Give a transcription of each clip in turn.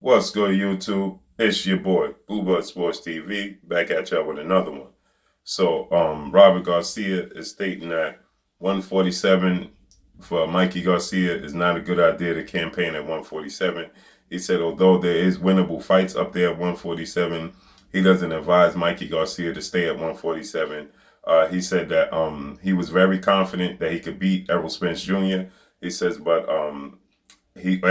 What's good, YouTube? It's your boy, Blue Blood Sports TV, back at y'all with another one. So, Robert Garcia is stating that 147 for Mikey Garcia is not a good idea to campaign at 147. He said, although there is winnable fights up there at 147, he doesn't advise Mikey Garcia to stay at 147. He said that he was very confident that he could beat Errol Spence Jr. He says, but he gave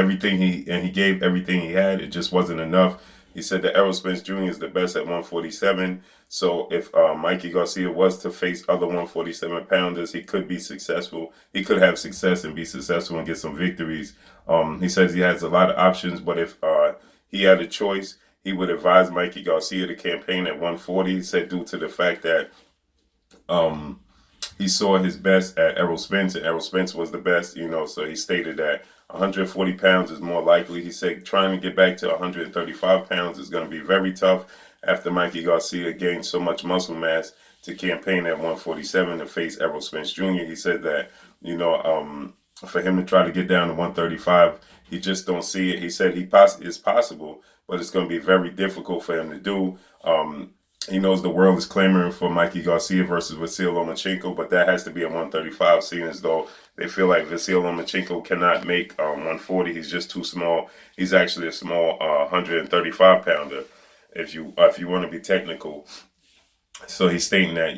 everything he had. It just wasn't enough. He said that Errol Spence Jr. is the best at 147. So if Mikey Garcia was to face other 147 pounders, he could be successful. He could have success and be successful and get some victories. He says he has a lot of options, but if he had a choice, he would advise Mikey Garcia to campaign at 140. He said due to the fact that he saw his best at Errol Spence, and Errol Spence was the best, so he stated that 140 pounds is more likely. He said trying to get back to 135 pounds is going to be very tough after Mikey Garcia gained so much muscle mass to campaign at 147 to face Errol Spence Jr. He said that, for him to try to get down to 135, he just don't see it. He said it's possible, but it's going to be very difficult for him to do. He knows the world is clamoring for Mikey Garcia versus Vasyl Lomachenko, but that has to be at 135, seeing as though they feel like Vasyl Lomachenko cannot make 140. He's just too small. He's actually a small 135 pounder, if you want to be technical. So he's stating that,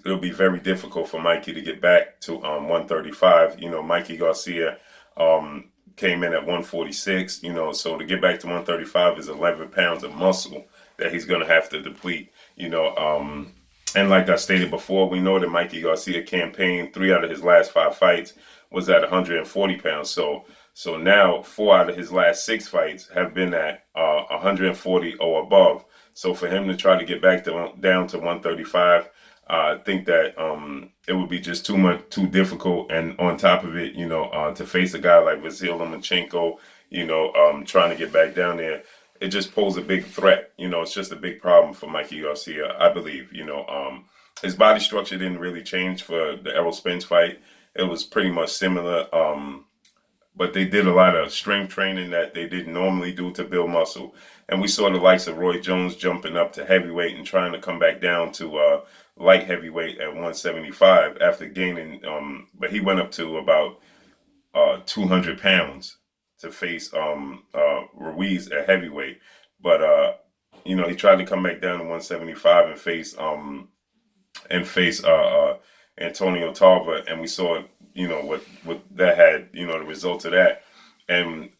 it'll be very difficult for Mikey to get back to 135. Mikey Garcia came in at 146, so to get back to 135 is 11 pounds of muscle that he's going to have to deplete, and like I stated before, we know that Mikey Garcia campaigned 3 out of his last 5 fights was at 140 pounds. So now 4 out of his last 6 fights have been at 140 or above. So for him to try to get back down to 135, I think that it would be just too difficult. And on top of it, to face a guy like Vasyl Lomachenko, trying to get back down there, it just poses a big threat. It's just a big problem for Mikey Garcia, I believe. His body structure didn't really change for the Errol Spence fight. It was pretty much similar, but they did a lot of strength training that they didn't normally do to build muscle. And we saw the likes of Roy Jones jumping up to heavyweight and trying to come back down to light heavyweight at 175 after gaining, but he went up to about 200 pounds to face Ruiz at heavyweight, but he tried to come back down to 175 and face Antonio Tarver, and we saw what that had, the results of that, and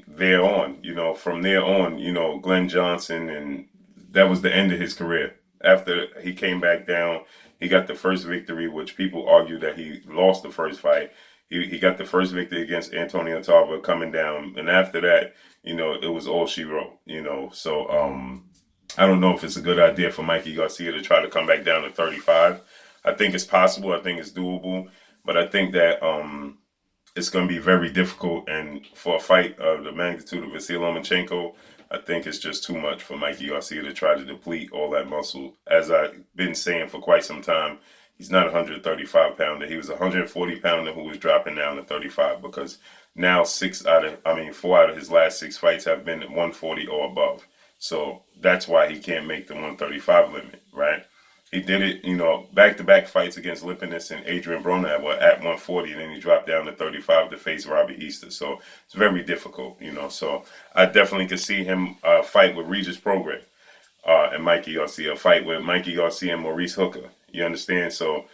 there on, from there on, Glenn Johnson, and that was the end of his career. After he came back down, he got the first victory, which people argue that he lost the first fight. He got the first victory against Antonio Tarver coming down. And after that, it was all she wrote, So I don't know if it's a good idea for Mikey Garcia to try to come back down to 35. I think it's possible. I think it's doable. But I think that it's going to be very difficult. And for a fight of the magnitude of Vasyl Lomachenko, I think it's just too much for Mikey Garcia to try to deplete all that muscle. As I've been saying for quite some time, he's not a 135 pounder. He was a 140 pounder who was dropping down to 35 because now 4 out of his last 6 fights have been at 140 or above. So that's why he can't make the 135 limit, right? He did it, back-to-back fights against Lipinus and Adrian Broner were at 140, and then he dropped down to 35 to face Robbie Easter. So it's very difficult, So I definitely could see him fight with Regis Prograis and Mikey Garcia, fight with Mikey Garcia and Maurice Hooker. You understand? So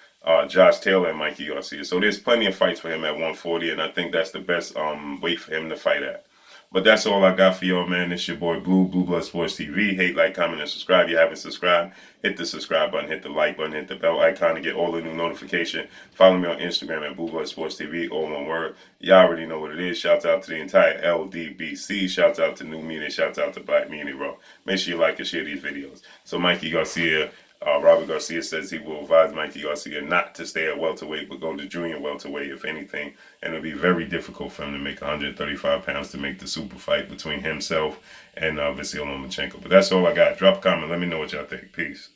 Josh Taylor and Mikey Garcia. So there's plenty of fights for him at 140, and I think that's the best weight for him to fight at. But that's all I got for y'all, man. It's your boy Blue Blood Sports TV. Hate, like, comment, and subscribe. If you haven't subscribed, hit the subscribe button, hit the like button, hit the bell icon to get all the new notification. Follow me on Instagram at Blue Blood Sports TV, all one word. Y'all already know what it is. Shouts out to the entire LDBC. Shouts out to New Media. Shouts out to Black Media, bro. Make sure you like and share these videos. So Mikey Garcia, Robert Garcia says he will advise Mikey Garcia not to stay at welterweight, but go to junior welterweight, if anything. And it'll be very difficult for him to make 135 pounds to make the super fight between himself and Vasyl Lomachenko. But that's all I got. Drop a comment. Let me know what y'all think. Peace.